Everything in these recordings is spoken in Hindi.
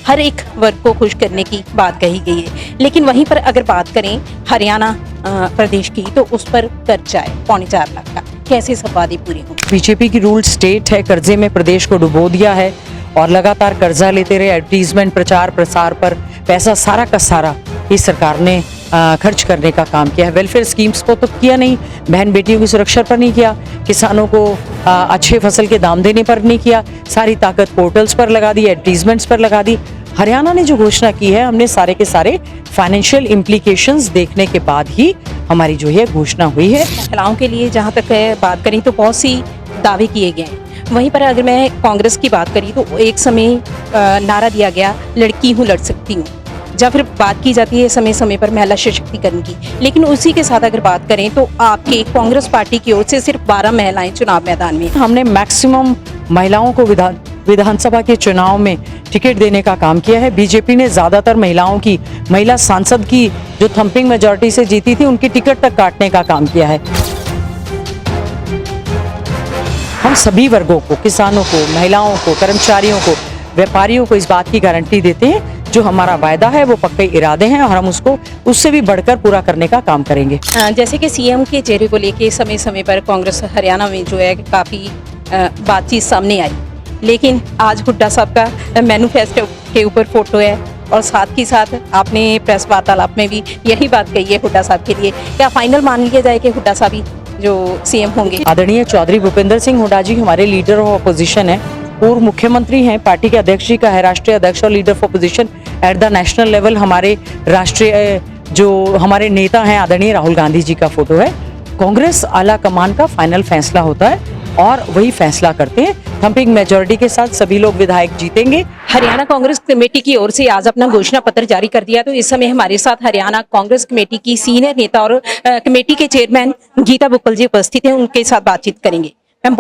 हर एक वर्ग को खुश करने की बात कही गई है। लेकिन वहीं पर अगर बात करें हरियाणा प्रदेश की, तो उस पर कर्जा है 4.25 लाख का। कैसे सब वादे पूरे होंगे? बीजेपी की रूल स्टेट है, कर्जे में प्रदेश को डुबो दिया है और लगातार कर्जा लेते रहे। एडवर्टीजमेंट, प्रचार प्रसार पर पैसा सारा का सारा इस सरकार ने खर्च करने का काम किया है। वेलफेयर स्कीम्स को तो किया नहीं, बहन बेटियों की सुरक्षा पर नहीं किया, किसानों को अच्छे फसल के दाम देने पर नहीं किया, सारी ताकत पोर्टल्स पर लगा दी, एडवर्टीजमेंट्स पर लगा दी। हरियाणा ने जो घोषणा की है, हमने सारे के सारे फाइनेंशियल इम्प्लीकेशंस देखने के बाद ही हमारी जो है घोषणा हुई है। महिलाओं के लिए जहाँ तक बात करें तो बहुत सी दावे किए गए हैं। वहीं पर अगर मैं कांग्रेस की बात करी तो एक समय नारा दिया गया, लड़की हूँ लड़ सकती हूँ, या फिर बात की जाती है समय समय पर महिला सशक्तिकरण की। लेकिन उसी के साथ अगर बात करें तो आपके कांग्रेस पार्टी की ओर से सिर्फ 12 महिलाएं चुनाव मैदान में। हमने मैक्सिमम महिलाओं को विधानसभा के चुनाव में टिकट देने का काम किया है। बीजेपी ने ज्यादातर महिला सांसद की जो थंपिंग मेजॉरिटी से जीती थी, उनकी टिकट तक काटने का काम किया है। हम सभी वर्गों को, किसानों को, महिलाओं को, कर्मचारियों को, व्यापारियों को इस बात की गारंटी देते हैं, जो हमारा वायदा है वो पक्के इरादे हैं और हम उसको उससे भी बढ़कर पूरा करने का काम करेंगे। जैसे कि सीएम के चेहरे को लेके समय समय पर कांग्रेस हरियाणा में जो है काफी बातचीत सामने आई, लेकिन आज हुड्डा साहब का मैनिफेस्टो के ऊपर फोटो है और साथ ही साथ आपने प्रेस वार्तालाप में भी यही बात कही है हुड्डा साहब के लिए। क्या फाइनल मान लिया जाए कि हुड्डा साहब ही जो सीएम होंगे? आदरणीय चौधरी भूपेंद्र सिंह हुड्डा जी हमारे लीडर ऑफ अपोजिशन है, पूर्व मुख्यमंत्री हैं, पार्टी के अध्यक्ष जी का है, राष्ट्रीय अध्यक्ष और leader of opposition at the national level. हमारे राष्ट्रीय जो हमारे नेता हैं आदरणीय राहुल गांधी जी का फोटो है। कांग्रेस आला कमान का फाइनल फैसला होता है और वही फैसला करते हैं। थंपिंग मेजॉरिटी के साथ सभी लोग विधायक जीतेंगे। हरियाणा कांग्रेस कमेटी की ओर से आज अपना घोषणा पत्र जारी कर दिया। तो इस समय हमारे साथ हरियाणा कांग्रेस कमेटी की सीनियर नेता और कमेटी के चेयरमैन गीता बुक्कल जी उपस्थित हैं, उनके साथ बातचीत करेंगे। मैम,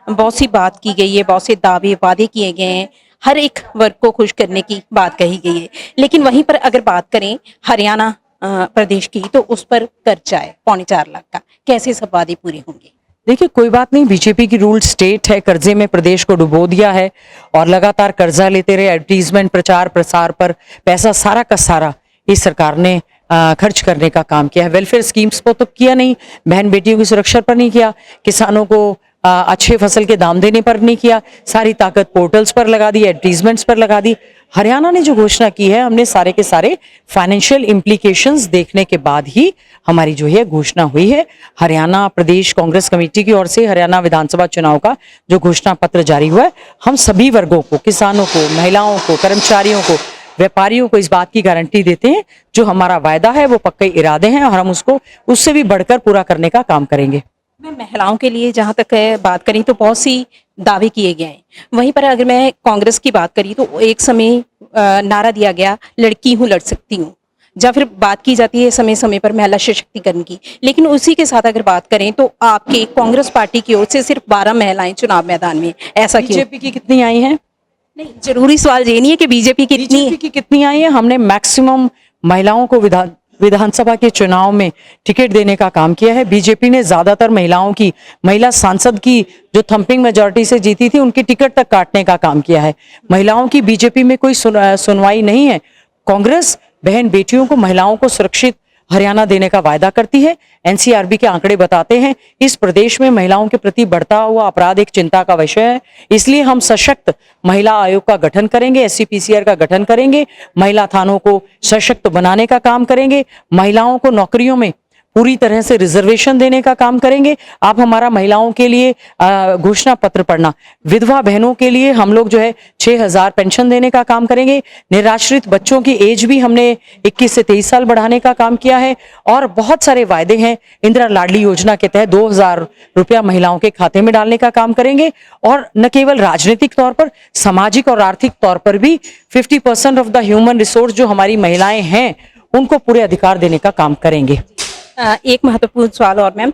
बहुत सी बात की गई है, बहुत से दावे वादे किए गए हैं, हर एक वर्ग को खुश करने की बात कही गई है। लेकिन वहीं पर अगर बात करें हरियाणा प्रदेश की, तो उस पर कर्जा है 4.25 लाख का। कैसे सब वादे पूरे होंगे? देखिए, कोई बात नहीं, बीजेपी की रूल स्टेट है, कर्जे में प्रदेश को डुबो दिया है और लगातार कर्जा लेते रहे। एडवर्टीजमेंट, प्रचार प्रसार पर पैसा सारा का सारा इस सरकार ने खर्च करने का काम किया है। वेलफेयर स्कीम्स को तो किया नहीं, बहन बेटियों की सुरक्षा पर नहीं किया, किसानों को अच्छे फसल के दाम देने पर नहीं किया, सारी ताकत पोर्टल्स पर लगा दी, एडवर्टीजमेंट्स पर लगा दी। हरियाणा ने जो घोषणा की है, हमने सारे के सारे फाइनेंशियल इम्प्लीकेशंस देखने के बाद ही हमारी जो है घोषणा हुई है। हरियाणा प्रदेश कांग्रेस कमेटी की ओर से हरियाणा विधानसभा चुनाव का जो घोषणा पत्र जारी हुआ है, हम सभी वर्गों को, किसानों को, महिलाओं को, कर्मचारियों को, व्यापारियों को इस बात की गारंटी देते हैं, जो हमारा वायदा है वो पक्के इरादे हैं और हम उसको उससे भी बढ़कर पूरा करने का काम करेंगे। महिलाओं के लिए जहाँ तक बात करें तो बहुत सी दावे किए गए हैं। वहीं पर अगर मैं कांग्रेस की बात करी तो एक समय नारा दिया गया, लड़की हूँ लड़ सकती हूँ, या फिर बात की जाती है समय समय पर महिला सशक्तिकरण की। लेकिन उसी के साथ अगर बात करें तो आपके कांग्रेस पार्टी की ओर से सिर्फ 12 महिलाएं चुनाव मैदान में। ऐसा क्यों? बीजेपी की कितनी आई हैं? नहीं, जरूरी सवाल ये नहीं है कि बीजेपी की कितनी आई है। हमने मैक्सिमम महिलाओं को विधानसभा के चुनाव में टिकट देने का काम किया है। बीजेपी ने ज्यादातर महिला सांसद की जो थंपिंग मेजॉरिटी से जीती थी, उनकी टिकट तक काटने का काम किया है। महिलाओं की बीजेपी में कोई सुनवाई नहीं है। कांग्रेस बहन बेटियों को, महिलाओं को सुरक्षित हरियाणा देने का वायदा करती है। एनसीआरबी के आंकड़े बताते हैं इस प्रदेश में महिलाओं के प्रति बढ़ता हुआ अपराध एक चिंता का विषय है। इसलिए हम सशक्त महिला आयोग का गठन करेंगे, एससीपीसीआर का गठन करेंगे, महिला थानों को सशक्त बनाने का काम करेंगे, महिलाओं को नौकरियों में पूरी तरह से रिजर्वेशन देने का काम करेंगे। आप हमारा महिलाओं के लिए घोषणा पत्र पढ़ना। विधवा बहनों के लिए हम लोग जो है 6,000 पेंशन देने का काम करेंगे। निराश्रित बच्चों की एज भी हमने 21 से 23 साल बढ़ाने का काम किया है और बहुत सारे वायदे हैं। इंदिरा लाडली योजना के तहत 2,000 रुपया महिलाओं के खाते में डालने का काम करेंगे और न केवल राजनीतिक तौर पर, सामाजिक और आर्थिक तौर पर भी 50% ऑफ द ह्यूमन रिसोर्स जो हमारी महिलाएं हैं, उनको पूरे अधिकार देने का काम करेंगे। एक महत्वपूर्ण सवाल और मैम,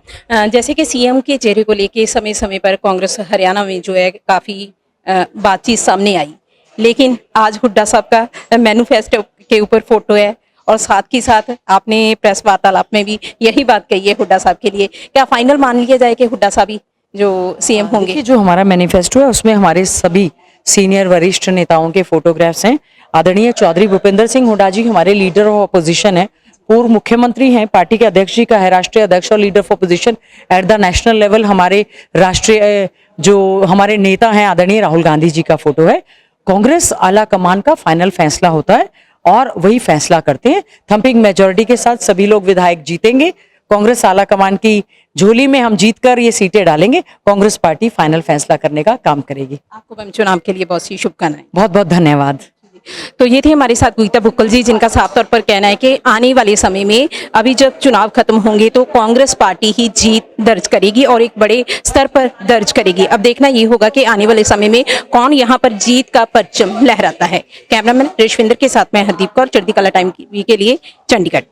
जैसे कि सीएम के चेहरे को लेके समय समय पर कांग्रेस हरियाणा में जो है काफी बातचीत सामने आई, लेकिन आज हुड्डा साहब का मैनिफेस्टो के ऊपर फोटो है और साथ ही साथ आपने प्रेस वार्तालाप में भी यही बात कही है हुड्डा साहब के लिए। क्या फाइनल मान लिया जाए कि हुड्डा साहब ही जो सीएम होंगे? जो हमारा मैनिफेस्टो है उसमें हमारे सभी सीनियर वरिष्ठ नेताओं के फोटोग्राफ्स हैं। आदरणीय चौधरी भूपेंद्र सिंह हुड्डा जी हमारे लीडर ऑफ अपोजिशन है, पूर्व मुख्यमंत्री हैं, पार्टी के अध्यक्ष जी का है, राष्ट्रीय अध्यक्ष और leader of opposition at the national level हमारे राष्ट्रीय जो हमारे नेता हैं आदरणीय राहुल गांधी जी का फोटो है। कांग्रेस आला कमान का फाइनल फैसला होता है और वही फैसला करते हैं। थंपिंग मेजोरिटी के साथ सभी लोग विधायक जीतेंगे। कांग्रेस आला कमान की झोली में हम जीतकर ये सीटें डालेंगे। कांग्रेस पार्टी फाइनल फैसला करने का काम करेगी। आपको मैम चुनाव के लिए बहुत सी शुभकामनाएं। बहुत बहुत धन्यवाद। तो ये थे हमारे साथ गीता बुक्कल जी, जिनका साफ तौर पर कहना है कि आने वाले समय में अभी जब चुनाव खत्म होंगे तो कांग्रेस पार्टी ही जीत दर्ज करेगी और एक बड़े स्तर पर दर्ज करेगी। अब देखना ये होगा कि आने वाले समय में कौन यहाँ पर जीत का परचम लहराता है। कैमरामैन ऋषविंदर के साथ मैं हरदीप कौर, चढ़ती कला टाइम के लिए चंडीगढ़।